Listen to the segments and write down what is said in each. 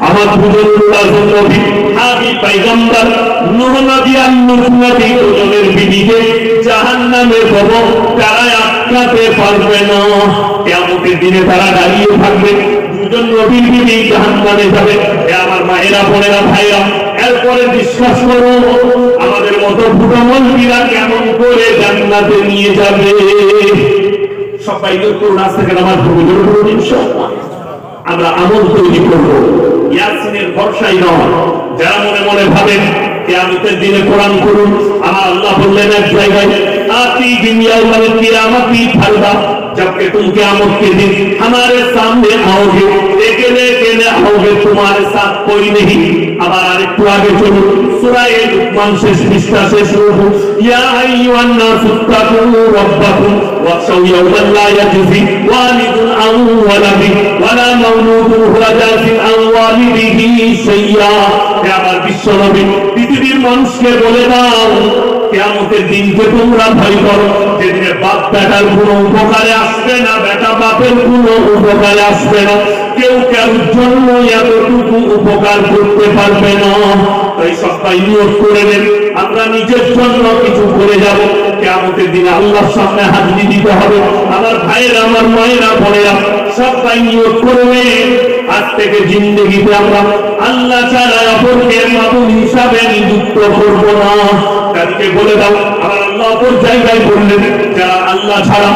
আমার নবী হাবিব পয়গম্বর নূহ নবী আর নূহ নবী দুজনের বিবিকে জাহান্নামে পাবো, তারা আটকাতে পারবে না। কিয়ামতের দিনে তারা দাঁড়িয়ে থাকবে, দুজন নবীর বিবি জাহান্নামে যাবে। হে আমার মায়েরা, বোনেরা, ভাইরা, এরপরে বিশ্বাস করো আমাদের মতো ভুটামলবিরা কেমন করে জান্নাতে নিয়ে যাবে। সবাই করুন আজ থেকে আমার ভূমির উপর ইনশাআল্লাহ আমরা আমল তৈরি করবো। ইয়াসিনের ভরসাই নয়, যারা মনে মনে ভাবেন কিয়ামতের দিনে কোরআন করুন। আমার আল্লাহ বললেন এক জায়গায়, आती दिन यौमल क़ियामती फरदा, जबकि तुम क़यामत के दिन हमारे सामने आओगे, अकेले अकेले आओगे, तुम्हारे साथ कोई नहीं। अब आरेकटू आगे चलুন, সূরা লুকমান শেষ পৃষ্ঠা শেষ রূপু, ইয়া আইয়ুহান নাসু তাকু রাব্বাকুম ওয়াখশাউ ইয়াওমান লা ইয়াজজি ওয়ালিদুন আন ওয়ালাদিহি ওয়ালা মাওলুদুন হুয়া জাযিন আন ওয়ালিদিহি শাইয়্যা। হে আমার বিশ্বনবী, পৃথিবীর মানুষকে বলে দাও কিয়ামতের দিনকে তোমরা ভয় করো, যেদিনে বাপ বেটার কোনো উপকারে আসবে না, বেটা বাপের কোনো উপকারে আসবে না, কেউ কারোর জন্য এতটুকু উপকার করতে পারবে না। তাই সবাই নিয়ত করে নেন, আমরা নিজের জন্য কিছু করে যাব। কিয়ামতের দিনে আল্লাহর সামনে হাজিরি দিতে হবে। আমার ভাইয়েরা, আমার মায়েরা, বোনেরা, সবাই নিয়ত করে নেন, আজ থেকে জিন্দেগিতে আমরা আল্লাহ ছাড়া অপরকে মাবুদ হিসাবে নিযুক্ত করব না। তাদেরকে বলে দাও, আমার আল্লাহ অপর জায়গায় বললেন, যারা আল্লাহ ছাড়া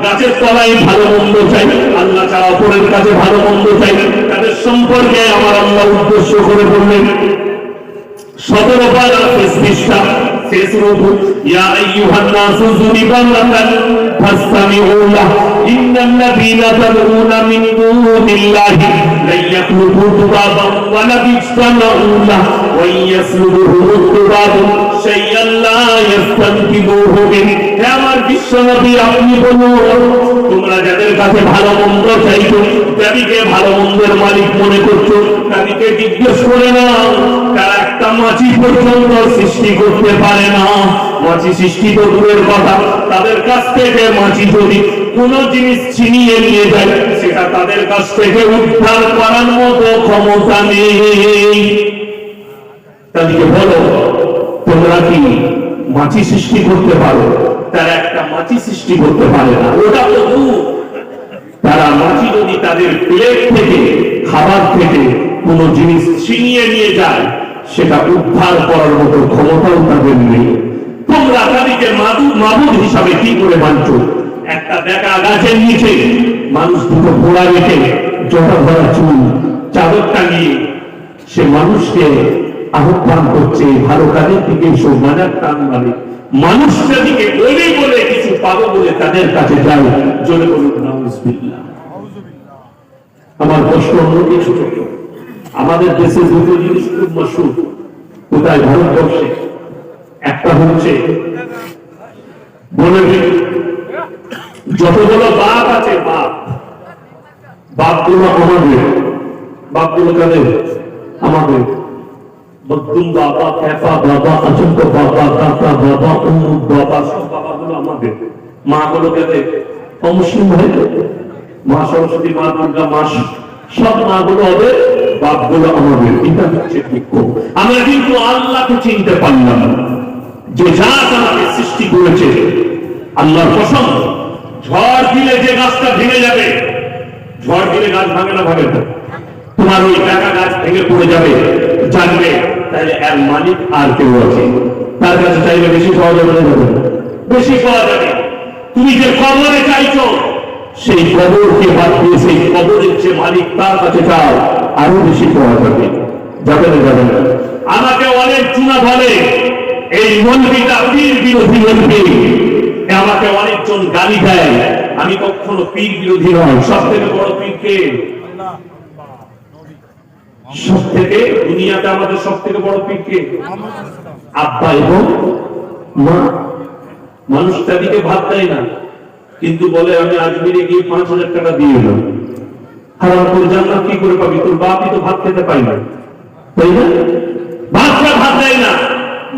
গাছের তলায় ভালো মন্দ চাই, আল্লাহ ছাড়া অপরের কাছে ভালো মন্দ চাই, তাদের সম্পর্কে আমার আল্লাহ উদ্দেশ্য করে বললেন 17 পারা পৃষ্ঠা শেষ রূপু, ইয়া আইয়ুহান নাসু যুরিবা মাতাল ফাসতামিউ লাহু ইন্নাল্লাযীনা তাদউনা মিন দুনিল্লাহি লা ইয়াখলুকু যুবাবান ওয়া লা ইয়াজতামিউ লাহু ওয়া ইয়াসলুবুহুম যুবাবুন শাইআন লা ইস্তানকিবুহু মিন। হে আমার বিশ্বনবী, আপনি বলুন, তোমরা যাদের কাছে ভালো মন্দ চাইছো, যাদেরকে ভালো মন্দের মালিক মনে করছো, তাদেরকে জিজ্ঞেস করে নাও, তারা একটা মাছি পর্যন্ত সৃষ্টি করতে পারে না। মাছি সৃষ্টি তো দূরের কথা, তাদের কাছ থেকে মাছি যদি কোনো জিনিস ছিনিয়ে নিয়ে যায়, সেটা তাদের কাছ থেকে উদ্ধার করার মতো ক্ষমতা নেই। তাদেরকে বলো, তোমরা কি মাছি সৃষ্টি করতে পারো? তারা একটা মাছি সৃষ্টি করতে পারে না, ওটা তো দূর। তারা মাছি যদি তাদের প্লেট থেকে, খাবার থেকে কোনো জিনিস ছিনিয়ে নিয়ে যায়, সেটা উদ্ধার করার মতো ক্ষমতাও তাদের নেই। তোমরা তাদেরকে মাবুদ হিসাবে কি করে মানছো? একটা দেখা গাছের নিচে মানুষ দুটো ঘোড়া রেখে, জটা ভরা চুল, চাদর টাঙিয়ে সে মানুষকে আহ্বান করছে ভালো কাজের দিকে, সব মাজার টান মারে। মানুষ যাদিকে বলে বলে কিছু পাবো বলে তাদের কাছে যায়, জোরে বলুন নাউজুবিল্লাহ। আমার কষ্ট অন্য কিছু ছোট। আমাদের দেশে দুটো জিনিস খুব মশহুর, কোথায়? ভারতবর্ষে। একটা হচ্ছে বলে যতগুলো বাপ আছে, বাপগুলো আমাদের, বাপগুলো কাদের? আমাদের। মধ্যম বাবা, খেপা বাবা, আচমক বাবা, কাকা বাবা, অমুক বাবা, সব বাবাগুলো আমাদের। মা গুলো কাদের? অমুসলিম ভাই, মা সরস্বতী, মা দুর্গা, মা, সব মা গুলো হবে, বাপগুলো আমাদের। এটা হচ্ছে দুঃখ। আমরা কিন্তু আল্লাহকে চিনতে পারলাম না, যে জাত আমাকে সৃষ্টি করেছে। আল্লাহর কসম, ঝড় দিলে যে গাছটা ভেঙে যাবে, ঝড় দিলে গাছ ভাঙে না? ভাঙে না। তোমার ওই টাকা গাছ ভেঙে পড়ে যাবে, জানবে তাহলে এর মালিক আর কেউ আছে। তার কাছে চাইলে বেশি পাওয়া যাবে না? বেশি পাওয়া যাবে। তুমি যে কবরে চাইছো, সেই কবরকে বাদ দিয়ে সেই কবরের যে মালিক, তার কাছে চাও, আরো বেশি পাওয়া যাবে। যাবে না? যাবে না। আমাকে অনেক চুনা বলে, এই মৌলবীটা পীর বিরোধী মৌলবী, আমাকে অনেকজন গালি দেয়। আমি কখনো পীর বিরোধী নয়। সব থেকে বড় পীর কে? সব থেকে দুনিয়াতে আমাদের সব থেকে বড় পীর কে? আব্বা এবং মা। মানুষ তাদেরকে ভাত দেয় না, কিন্তু বলে আমি আজমিরে গিয়ে 5,000 টাকা দিয়ে এলাম। হারাম করে জান্নাত কি করে পাবি? তোর বাপই তো ভাত খেতে পায় না, তাই না? বাপকে ভাত দেয় না,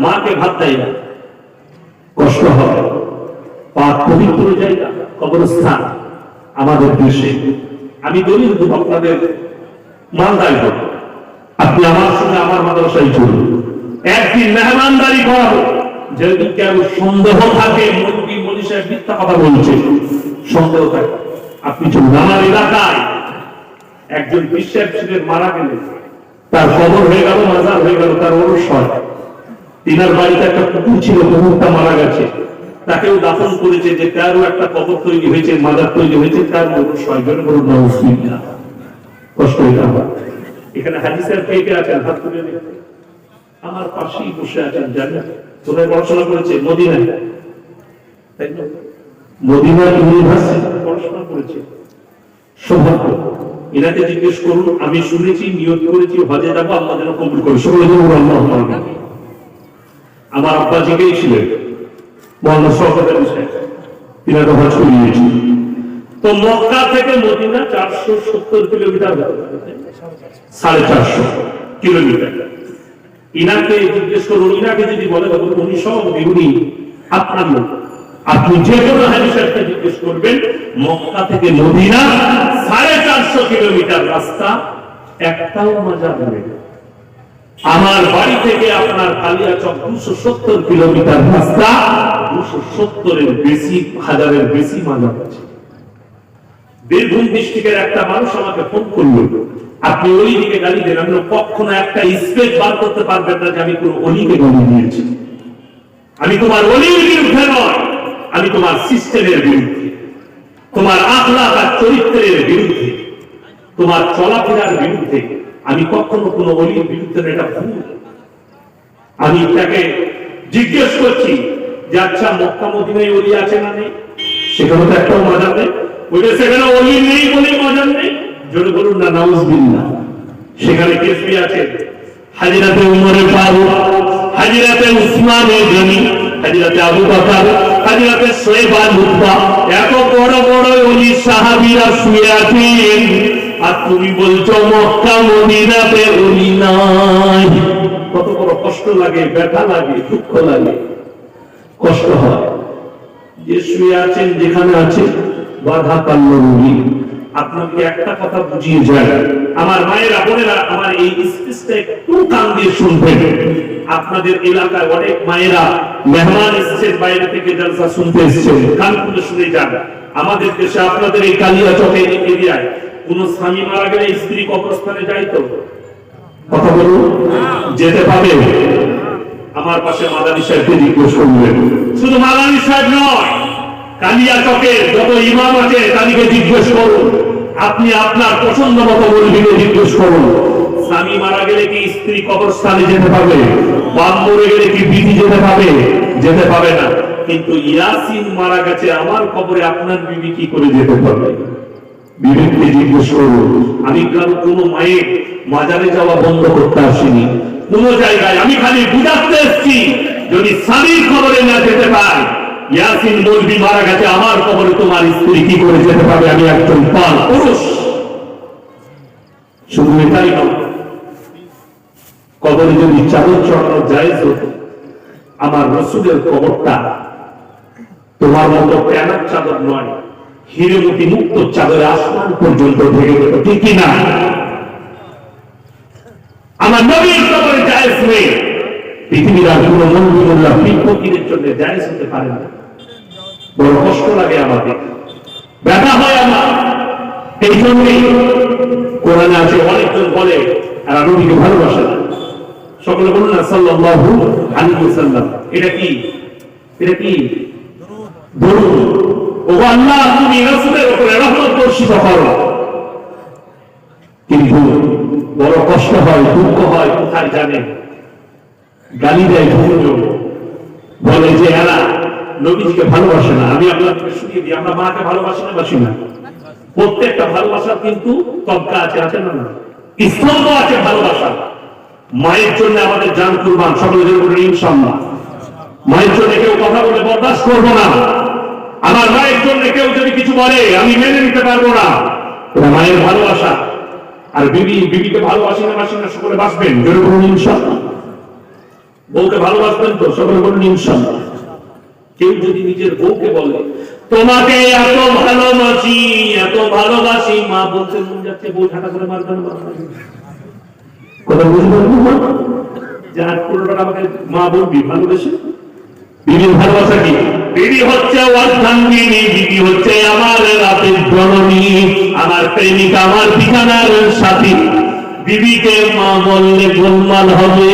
মাকে ভাত দেয় না, কষ্ট হয়। পাক পবিত্র জায়গা কবরস্থান আমাদের দেশে। আমি দলিল দেব আপনাদের মালদায় দেব, আপনি আমার সঙ্গে আমার মাদ্রাসায় চলুন, একদিন মেহমানদারি করা হোক। যদি কেউ সন্দেহ থাকে মুরব্বী মনি সাহেব মিথ্যা কথা বলছে, সন্দেহ থাকে, আপনি চলুন। আমার এলাকায় একজন বিশ্বাস ছিলেন, মারা গেলেন, তার কবর হয়ে গেল, মাজার হয়ে গেল, তার ওরস হয়। তিনার বাড়িতে একটা কুকুর ছিল, কুকুরটা মারা গেছে, তাকেও দাফন করেছে, যে তারও একটা কবর তৈরি হয়েছে, মাজার তৈরি হয়েছে, তার ওরস হয়। জন্য বলুন নাউজুবিল্লাহ, কষ্ট হইতে হবে। এখানে হাদিসের কে কে আছেন হাত তুলে দেখুন। আমার পাশেই বসে আছেন, জানেন কোথায় পড়াশোনা করেছে? মদিনায়, তাই না? মদিনা ইউনিভার্সিটি পড়াশোনা করেছে। সৌভাগ্য। এনাকে জিজ্ঞেস করুন, আমি শুনেছি, নিয়ত করেছি হজে যাবো, আল্লাহ যেন কবুল করে। সকলে বলুন আল্লাহুম্মা আমিন। আমার আব্বা জিজ্ঞেসছিলেন মওলানা শওকত আলী সাহেব, তিনাকে হজ করিয়েছি। তো মক্কা থেকে মদিনা 470 কিলোমিটার, 450 কিলোমিটার। ইনাকে জিজ্ঞেস করুন, ইনাকে যদি বলে উনি সব উনি আপনার লোক, আপনি যে কোনো হাদিসকে জিজ্ঞেস করবেন, মক্কা থেকে মদিনা 450 কিলোমিটার রাস্তা, একটাও মাজার নেই। আমার বাড়ি থেকে আপনার কালিয়াচক 270 কিলোমিটার রাস্তা, 270-এর বেশি, হাজারের বেশি মাজার আছে। বীরভূম ডিস্ট্রিক্টের একটা মানুষ আমাকে ফোন করলো, আপনি ওই দিকে গালি দেন। আমি কখনো একটা স্পেস বার করতে পারবেন না যে আমি কোন অলিকে গালি দিয়েছি। আমি তোমার অলির বিরুদ্ধে নয়, আমি তোমার সিস্টেমের বিরুদ্ধে, তোমার আখলাক আর চরিত্রের বিরুদ্ধে, তোমার চলাফেরার বিরুদ্ধে। আমি কখনো কোন অলির বিরুদ্ধে এটা ভুল। আমি তাকে জিজ্ঞেস করছি যে আচ্ছা মক্কা মদিনায় অলি আছে না নেই? সেখানে তো একটাও মাজার নেই। ওইটা সেখানে অলি নেই বলে মাজার নেই? জোরে বলুন না নাউজুবিল্লাহ। সেখানে কেসবি আছে, হাজিরাতে উমরে ফারুক, হাজিরাতে উসমানে গনি, হাজিরাতে আবু বকর, হাজিরাতে শুআইব লুতফা, এত বড় বড় ওলি সাহাবীরা শুয়ে আছেন, আর তুমি বলছো মক্কা মদিনাতে ওলি নাই। কত বড় কষ্ট লাগে, ব্যথা লাগে, দুঃখ লাগে, কষ্ট হয়। যে শুয়ে আছেন, যেখানে আছে বাধা কাল্ল রুগী। আপনাকে একটা কথা বুঝিয়ে যায়, আমার মায়েরা বোনেরা, আমার এই স্পিচটা একটু কান দিয়ে শুনবেন। আপনাদের এলাকায় অনেক মায়েরা মেহমান এসেছেন, বাইরে থেকে জলসা শুনতে এসেছেন, কান খুলে শুনে যান। আমাদের দেশে আপনাদের এই কালিয়াচকে এরিয়ায় কোন স্বামী মারা গেলে স্ত্রী কবরস্থানে যায় তো? কথা বলুন, যেতে পাবে? আমার পাশে মাদানী সাহেবকে জিজ্ঞেস করবেন। শুধু মাদানী সাহেব নয়, কালিয়াচকের যত ইমাম আছে তাদেরকে জিজ্ঞেস করুন। আপনি আপনার পছন্দ মতো বলবিকে জিজ্ঞেস করুন, স্বামী মারা গেলে কি স্ত্রী কবরস্থানে যেতে পাবে? বাপ মরে গেলে কি বিধি যেতে পাবে? যেতে পাবে না। কিন্তু ইয়াসিন মারা গেছে আমার কবরে, আপনার বিবি কি করে যেতে পারবে? বিবেককে জিজ্ঞেস করুন। আমি কারো কোনো মায়ের মাজারে যাওয়া বন্ধ করতে আসিনি, কোন জায়গায়। আমি খালি বুঝাতে এসেছি, যদি স্বামীর কবরে না যেতে পারে, ইয়াসিন বলবি মারা গেছে আমার কবরে, তোমার স্ত্রী কি করে যেতে পারবে? আমি একজন পাল পুরুষ। শুধু এটাই নয়, কবরে যদি চাদর চড়ানো জায়েজ হতো, আমার রাসূলের কবরটা তোমার মতো প্যানার চাদর নয়, হিরেমতি মুক্ত চাদরে আসমান পর্যন্ত ঢেকে যেত, ঠিক কিনা? আমার নবীর কবরে জায়েজ নেই, পৃথিবীর আর কোন মন্দিরুল্লাহ ফকিরের জন্য জায়েজ হতে পারে না। বড় কষ্ট লাগে আমাদের, ব্যথা হয় আমার। এই জন্যই কোরআনে আছে, অনেকজন বলে আর নবীকে ভালোবাসে না। সকলে বলুন না সাল্লাল্লাহু আলাইহি ওয়াসাল্লাম। এটা কি? এটা কি দরুদ? ও আল্লাহ, তুমি রাসূলের উপরে রহমত বর্ষিত করো। কিন্তু বড় কষ্ট হয়, দুঃখ হয়, কোথায় জানেন? গালি দেয়, বলে যে এরা নবীজিকে ভালোবাসে না। আমি আপনাদেরকে শুনিয়ে দিই, আমরা মাকে ভালোবাসি না, বাসি না? প্রত্যেকটা ভালোবাসার কিন্তু তবকা আছে, আছে না? স্তম্ভ আছে ভালোবাসা। মায়ের জন্য আমাদের জান কুরবান, সকলের বলুন ইনশাআল্লাহ। মায়ের জন্য কেউ কথা বলে বরদাস্ত করবো না। আমার মায়ের জন্য কেউ যদি কিছু বলে আমি মেনে নিতে পারবো না। এটা মায়ের ভালোবাসা। আর বিবিকে ভালোবাসি না, বাসি না, সকলে বাসবেন, জোরে বলুন ইনশাআল্লাহ। বউকে ভালোবাসবেন তো? সকলে বলুন ইনশাআল্লাহ। কেউ যদি নিজের বউকে বলে তোমাকে এত ভালোবাসি, মা বলতে মন যাচ্ছে বউ ঝাঁটা করে মারবেন, কথা বুঝবেন না? যার পুরোটা আমাকে মা বলবি ভালোবেসে। বিবির ভালোবাসা কি? বিবি হচ্ছে অর্ধাঙ্গিনী, বিবি হচ্ছে আমার রাতের জননী, আমার প্রেমিকা, আমার বিছানার সাথী। বিবিকে মা বললে গোলমাল হবে,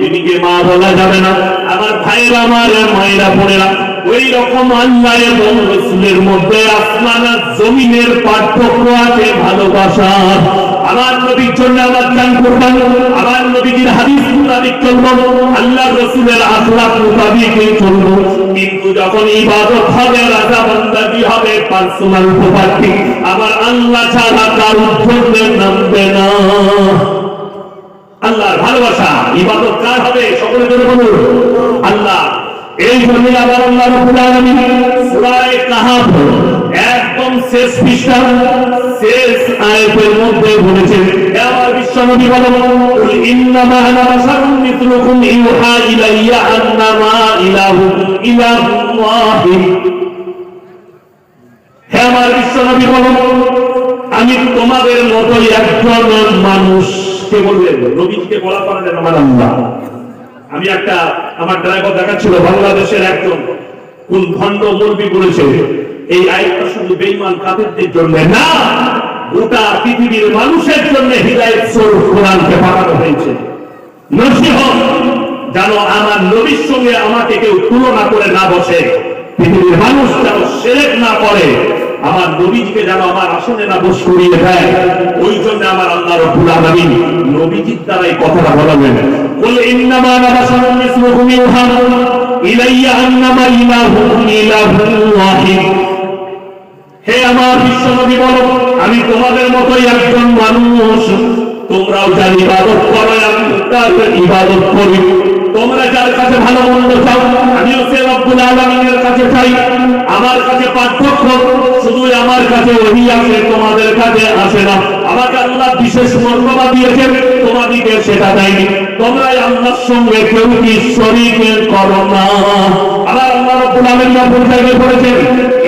বিবিকে মা বলা যাবে না। আমার ভাইয়ের, আমার মায়েরা বোনেরা, ওই রকম আল্লাহ এবং রাসূলের মধ্যে আসমান আর জমিনের পার্থক্য আছে ভালোবাসার। আমার নবীর জন্য আমার জান কুরবান, আমার নবীর হাদিস মোতাবেক চলবো, আল্লাহ রাসূলের আখলাক মোতাবেক চলবো। কিন্তু যখন ইবাদত হবে, রাজা বান্দাগি হবে, পার্সোনাল প্রপার্টি, আমার আল্লাহ ছাড়া কারোর জন্য নামবে না। আল্লাহর ভালোবাসা ইবাদত কার হবে? সকলে জন্য বলুন আল্লাহ। এই জন্য আবার আল্লাহ রাব্বুল আলামিন সূরা কাহাফ একদম শেষ পৃষ্ঠা শেষ আয়াতের মধ্যে বলেছেন, হে আমার বিশ্বনবী বলেন, কুল ইন্নামা আনা বাশারুম মিথলুকুম ইউহা ইলাইয়া আন্নামা ইলাহুকুম ইলাহুন ওয়াহিদ। হে আমার বিশ্বনবী বলেন, আমি তোমাদের মতোই একজন মানুষ। কে বললেন? নবীকে বলা পারে না আমার আল্লাহ। আমি একটা আমার ড্রাইভার দেখাচ্ছিল, বাংলাদেশের একজন কোন ভণ্ড মৌলবি বলেছে এই আয়াতটা শুধু বেঈমান কাফেরদের জন্য না, গোটা পৃথিবীর মানুষের জন্য হিদায়াত স্বরূপ কোরআনকে পাঠানো হয়েছে। নসিহত যেন আমার নবীর সঙ্গে আমাকে কেউ তুলনা করে না বসে, পৃথিবীর মানুষ যেন শিরক না করে, আমার নবীকে যেন আমার আসনে না বস করিয়ে দেয়। ওই জন্য আমার আল্লাহ রাব্বুল আলামিন নবীজির দ্বারাই কথাটা বলাবেন, কুল ইন্নামা আনা বাশারুম মিসলুকুম ইউহা ইলাইয়া আন্নামা ইলাহুকুম ইলাহুন ওয়াহিদ। হে আমার বিশ্বনবী বলো, আমি তোমাদের মতোই একজন মানুষ, তোমরাও যার ইবাদত করো আমি তার ইবাদত করি। তোমরা যার কাছে ভালো মন্দ চাও, আমিও সে রব্বুল আলামিনের কাছে চাই। আমার কাছে পার্থক্য শুধু আমার কাছে ওহী আসে, তোমাদের কাছে আসে না। আমাকে আল্লাহ বিশেষ মর্যাদা দিয়েছেন, তোমাদেরকে সেটা দেয়নি। তোমরাই আল্লাহর সঙ্গে কেউ কি শরীক করো না। আবার আল্লাহ রাব্বুল আলামিন পরিচয় করেছেন,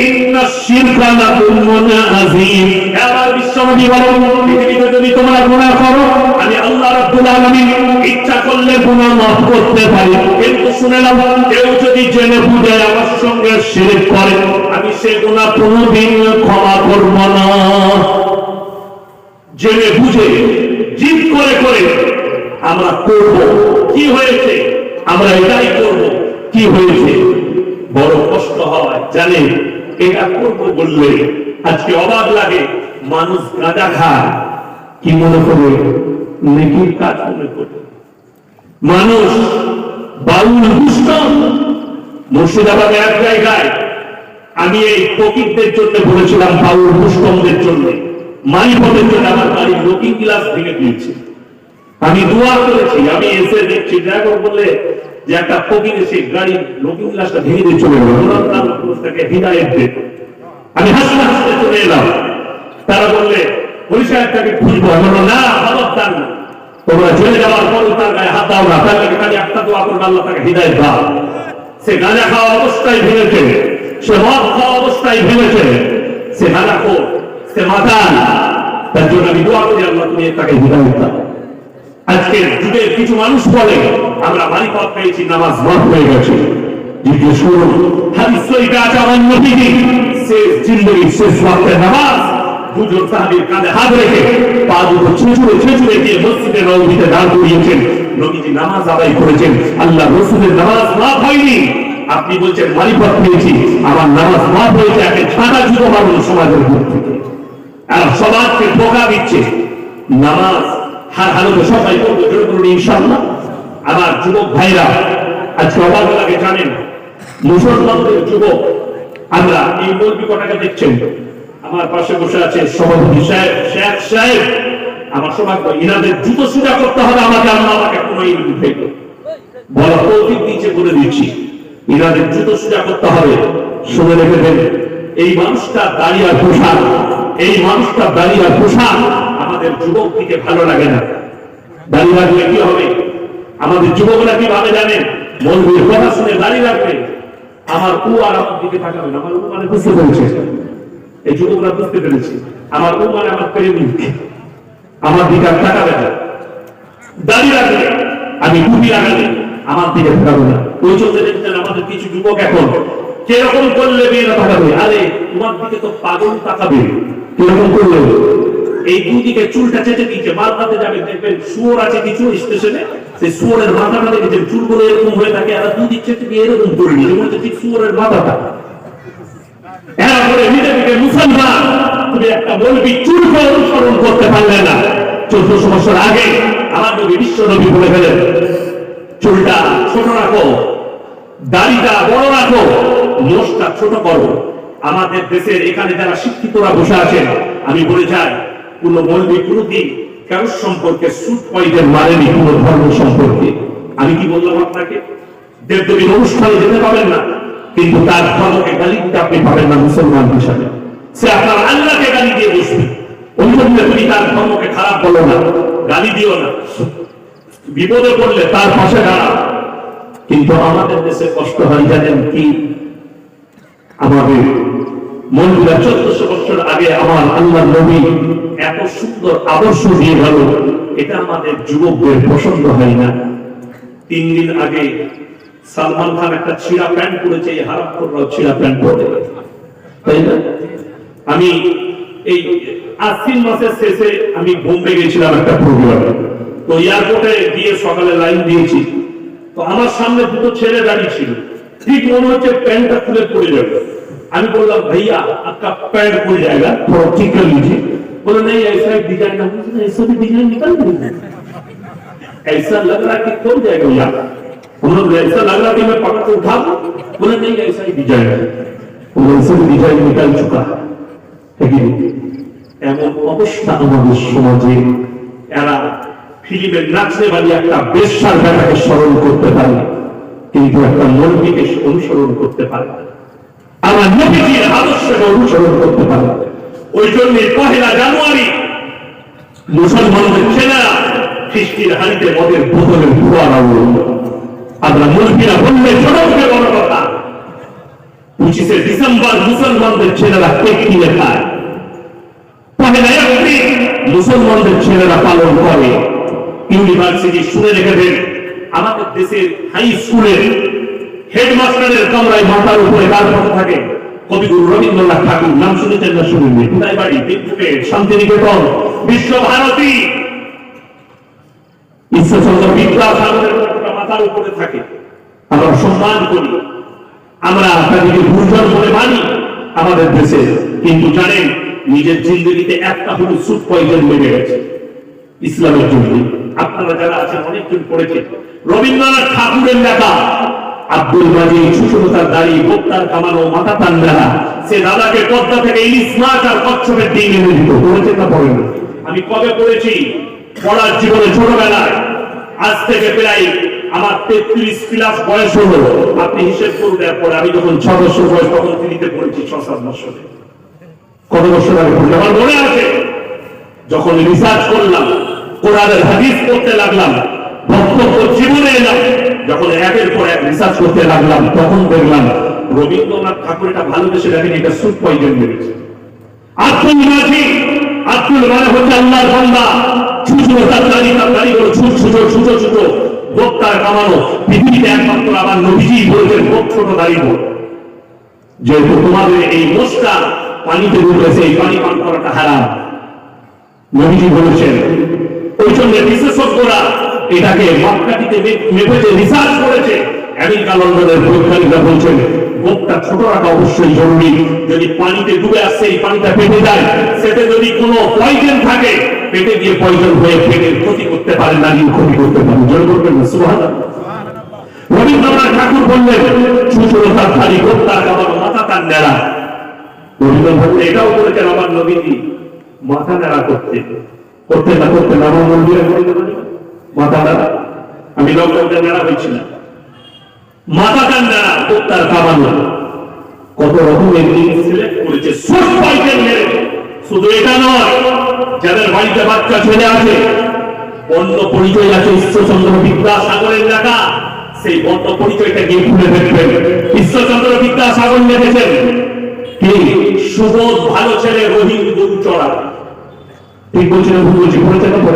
ইন্নাশ শিরকা লাযুলমুন আযীম। আমার বিশ্বনবী বলেন, পৃথিবীতে যদি তোমরা গুনাহ করো, আমি আল্লাহ রাব্বুল আলামিন ইচ্ছা করলে গুনাহ মাফ করতে পারি। কিন্তু শুনে নাও, কেউ যদি জেনে বুঝে আমার সঙ্গে শিরক করে, আমি সে গুনাহ কোনোদিন ক্ষমা করব না। জেনে বুঝে জিদ করে করে আমরা করব, কি হয়েছে আমরা এটাই করব, কি হয়েছে বড় কষ্ট হয় জানেন। এটা করব বললে আজকে অবাক লাগে, মানুষ গাঁজা খায় কি মনে করে? নেকির কাজ মনে করে। মানুষ বাউল দুষ্ট। মুর্শিদাবাদে এক জায়গায় আমি এই ফকিরদের জন্য বলেছিলাম, বাউল দুষ্টমদের জন্য, মাইপদের জন্য আমার বাড়ির লুকিং গ্লাস ভেঙে দিয়েছে। আমি দোয়া করেছি, আমি এসে দেখছি ড্রাইভার বললে যে একটা ফকির এসে গাড়ির লুকিং গ্লাসটা ভেঙে দিয়ে চলে গেল, তাকে হিদায়াত দে। আমি হাসতে হাসতে চলে এলাম। তারা বললে ওই সাহেবটাকে খুঁজবো। আমি বললাম না, খবরদার না, তোমরা চলে যাওয়ার পর তার গায়ে হাত দাও না, তার লাগে খালি একটা দোয়া করবে, আল্লাহ তাকে হিদায়াত দাও। সে গাঁজা খাওয়া অবস্থায় ভেঙেছে, সে মদ খাওয়া অবস্থায় ভেঙেছে, সে হারাখোর, সে মাতাল। তার জন্য আমি দোয়া করি, আল্লাহ তুমি তাকে হিদায়াত দাও। আজকের যুগের কিছু মানুষ বলে আমরা মারিফত পেয়েছি, নামাজ মাফ হয়ে গেছে। জিজ্ঞেস করুন, হাদিস শরীফে আছে আমার নবীজি শেষ জিন্দেগির শেষ ওয়াক্তের নামাজ দুজন সাহাবীর কাঁধে হাত রেখে পা দুটো ছেঁচুড়ে দিয়ে মসজিদে নববীতে দাঁড় করিয়েছেন। নবীজি নামাজ আদায় করেছেন, আল্লাহ রাসূলের নামাজ মাফ হয়নি। আপনি বলছেন মারিফত পেয়েছি, আমার নামাজ মাফ হয়েছে। একে ছাঁটা জুতো মারুন সমাজের মধ্যে থেকে, আর সমাজকে ধোঁকা দিচ্ছে। নামাজ হার হালতে সবাই করবো, জোরে করুন ইনশাআল্লাহ। আমার যুবক ভাইরা আজকে অবাক লাগে জানেন, মুসলমানদের যুবক, আমরা এই মৌলবি কটাকে দেখছেন, আমার পাশে বসে আছে সভাপতি সাহেব, শেখ সাহেব, আমার সৌভাগ্য, ইনাদের জুতো সোজা করতে হবে আমাকে, আল্লাহ আমাকে কোনো ইলম থেকে বলা তৌফিক দিয়েছে বলে দিচ্ছি, ইনাদের জুতো সোজা করতে হবে। শুনে রেখে দেন, এই মানুষটা দাঁড়িয়ে আর পোশাক, এই মানুষটা দাঁড়িয়ে আর পোশাক আমাদের যুবক দিকে ভালো লাগে না। দাঁড়িয়ে রাখলে কি হবে? আমাদের যুবকরা কি ভাবে জানেন? মৌলবীর কথা শুনে দাঁড়িয়ে রাখবে, আমার ও আর আমার দিকে তাকাবে না। আমার ও মানে বুঝতে পেরেছে, এই যুবকরা বুঝতে পেরেছে, আমার ও মানে আমার প্রেমিক, আমার দিকে আর তাকাবে না। দাঁড়িয়ে রাখলে আমি টুপি লাগালে আমার দিকে তাকাবে না। ওই চলতে দেখছেন আমাদের কিছু যুবক এখন কিরকম করলে মেয়েরা তাকাবে, আরে তোমার দিকে তো পাগল তাকাবে। কিরকম করলে এই দুদিকে চুলটা চেটে দিচ্ছে, মালদাতে যাবে দেখবেন শুয়োর আছে কিছু স্টেশনে, সেই শুয়োরের মাথাটা দেখেছেন চুলগুলো এরকম হয়ে থাকে, আর দুদিক চেটে দিয়ে এরকম করে নিয়ে বলছে ঠিক শুয়োরের মাথাটা। এরপরে নিজেকে মুসলমান, তুমি একটা মৌলবী চুলকে অনুসরণ করতে পারলে না। 1400 বছর আগে আমার নবী বিশ্ব নবী বলে গেলেন চুলটা ছোট রাখো, দাড়িটা বড় রাখো, মোষটা ছোট করো। আমাদের দেশের এখানে যারা শিক্ষিতরা বসে আছেন, আমি বলে যাই কোন মৌলবী কোনদিন কারোর সম্পর্কে সুট পয়েন্টের মানেনি কোন ধর্ম সম্পর্কে। আমি কি বললাম আপনাকে, দেবদেবীর অনুষ্ঠানে যেতে পাবেন না, কিন্তু তার ধর্মকে গালি দিতে আপনি পাবেন না মুসলমান হিসাবে। সে আপনার আল্লাহকে গালি দিয়ে বসবে, ওই জন্য তুমি তার ধর্মকে খারাপ বলো না, গালি দিও না, বিপদে পড়লে তার পাশে দাঁড়াও। কিন্তু আমাদের দেশে কষ্ট হয় জানেন কি, আমাদের মন্দিরা 1400 বছর আগে আমার আল্লাহ নবী এত সুন্দর আদর্শ দিয়ে গেল, এটা আমাদের যুবকদের পছন্দ হয় না। 3 দিন আগে সালমান খান একটা ছিঁড়া প্যান্ট পরেছে, এই হারামখোররাও ছিঁড়া প্যান্ট পরে, তাই না? আমি এই আশ্বিন মাসের শেষে আমি বোম্বে গেছিলাম একটা প্রোগ্রামে, তো এয়ারপোর্টে গিয়ে সকালে লাইন দিয়েছি, তো আমার সামনে দুটো ছেলে দাঁড়িয়ে ছিল, ঠিক মনে হচ্ছে প্যান্টটা খুলে পড়ে যাবে। আমি বললাম भैया आपका पैंट खुल जाएगा, थोड़ा ठीक कर लीजिए। बोले नहीं ऐसा डिजाइन है, ऐसा भी डिजाइन निकल गया, ऐसा लग रहा है कि खुल जाएगा यार। उन्होंने ऐसा लग रहा कि मैं पकड़ के उठा दूं, बोले नहीं ऐसा ही डिजाइन है, वैसे भी डिजाइन निकल चुका है। এমন অবস্থা আমাদের সমাজে, এরা ফিল্মের নাচতে বাড়ি একটা বেশ্যার বেটাকে স্মরণ করতে পারে, কিন্তু একটা মৌলবীকে অনুসরণ করতে পারে না, আমার নবীজির আদর্শকে অনুসরণ করতে পারে। ওই জন্য 1 জানুয়ারি মুসলমানদের ছেলেরা খ্রিস্টির হাড়িতে মদের বোতলের ধোয়া রাখল। আমরা মৌলবীরা বললে ছোট থেকে বড় কথা, 25 ডিসেম্বর মুসলমানদের ছেলেরা কেক কিনে খায়, 1 এপ্রিল মুসলমানদের ছেলেরা পালন করে। ইউনিভার্সিটি শুনে রেখেছেন, আমাদের দেশের হাই স্কুলের হেডমাস্টারের কামরায় মাথার উপরে কার ফটো থাকে? কবিগুরু রবীন্দ্রনাথ ঠাকুর, নাম শুনেছেন না শুনেননি? কোথায় বাড়ি? বিদ্যুতে, শান্তিনিকেতন, বিশ্বভারতী, ঈশ্বরচন্দ্র বিদ্যাসাগরের ফটোটা মাথার উপরে থাকে। আমরা সম্মান করি, আমরা তাদেরকে গুরুজন বলে মানি আমাদের দেশে, কিন্তু জানেন নিজের জিন্দগিতে একটা হলো সুট পয়জন লেগে গেছে ইসলামের জন্য। আপনারা যারা আছেন অনেকজন পড়েছেন রবীন্দ্রনাথ ঠাকুরের লেখা আব্দুল মাজিদ, সুষমতার দাড়ি, বক্তার কামানো, মাথা টান্ডা, সে দাদাকে পদ্মা থেকে ইলিশ মাছ আর কচ্ছপের ডিম এনে দিত। পড়েছেন না পড়েন? আমি কবে পড়েছি? পড়ার জীবনে ছোটবেলায়, আজ থেকে প্রায় আমার 33 ক্লাস বয়স হলো। আপনি হিসেব করুন, এরপরে আমি যখন 6 বছর বয়স তখন তিনিতে পড়েছি 6-7 বছরে। কত বছর আগে পড়লে আমার মনে আছে, যখন রিসার্চ করলাম, কোরআনের হাদিস পড়তে লাগলাম, বক্তব্য জীবনে এলাম, যখন একের পর এক রিসার্চ করতে লাগলাম, তখন দেখলাম রবীন্দ্রনাথ ঠাকুর এটা ভালোবেসে দেখেন, এটা সুট পয়জন মেরেছে। আব্দুল মাজিদ, আব্দুল মানে হচ্ছে আল্লাহর বান্দা, ছুটো তার দাড়িগুলো ছোট ছোট ছোট, বক্তার কামানো, পৃথিবীতে একমাত্র আমার নবীজি বলেছেন ছোট দাড়িগুলো, যেহেতু তোমাদের এই মোষটা পানিতে ডুবেছে, এই পানি পান করাটা হারাম, নবীজি বলেছেন। ওই জন্য বিশেষজ্ঞরা এটাকে মাপকাঠিতে মেপেছে, রিসার্চ করেছে। আমেরিকা লন্ডনের বৈজ্ঞানিকরা বলছেন গোপটা ছোট রাখা অবশ্যই জরুরি। যদি পানিতে ডুবে আসছে, এই পানিটা পেটে যায়, সেটা যদি কোনো পয়জন থাকে, পেটে গিয়ে পয়জন হয়ে পেটের ক্ষতি করতে পারে, নারীর ক্ষতি করতে পারে। জোর করবেন না সুবহানাল্লাহ। রবীন্দ্রনাথ ঠাকুর বললেন সুচরতার ধারী, গোপটার কামানো, মাথা তার নেড়া। রবীন্দ্রনাথ এটাও বলেছেন আমার নবীজি মাথা নেড়া করতেন না আমার মন্দিরে মাথা নেড়া। আমি লকডাউনে নেড়া হয়েছিলাম, মাথা তার নেড়া, গোপটার কামানো, কত রকমের জিনিস সিলেক্ট করেছে, সুট পয়জন মেরেছে। শুধু এটা নয়, যাদের বাড়িতে বাচ্চা ছেলে আছে, অন্য পরিচয় আছে, ঈশ্বরচন্দ্র বিদ্যাসাগরের লেখা সেই বর্ণ পরিচয়টা গিয়ে ভুলে দেখবেন। ঈশ্বরচন্দ্র বিদ্যাসাগর লিখেছেন কি সুবোধ ভালো ছেলে রহিম গুণ চড়া। ঠিক বলছেন, ভুল বলছি, বলেছেন না?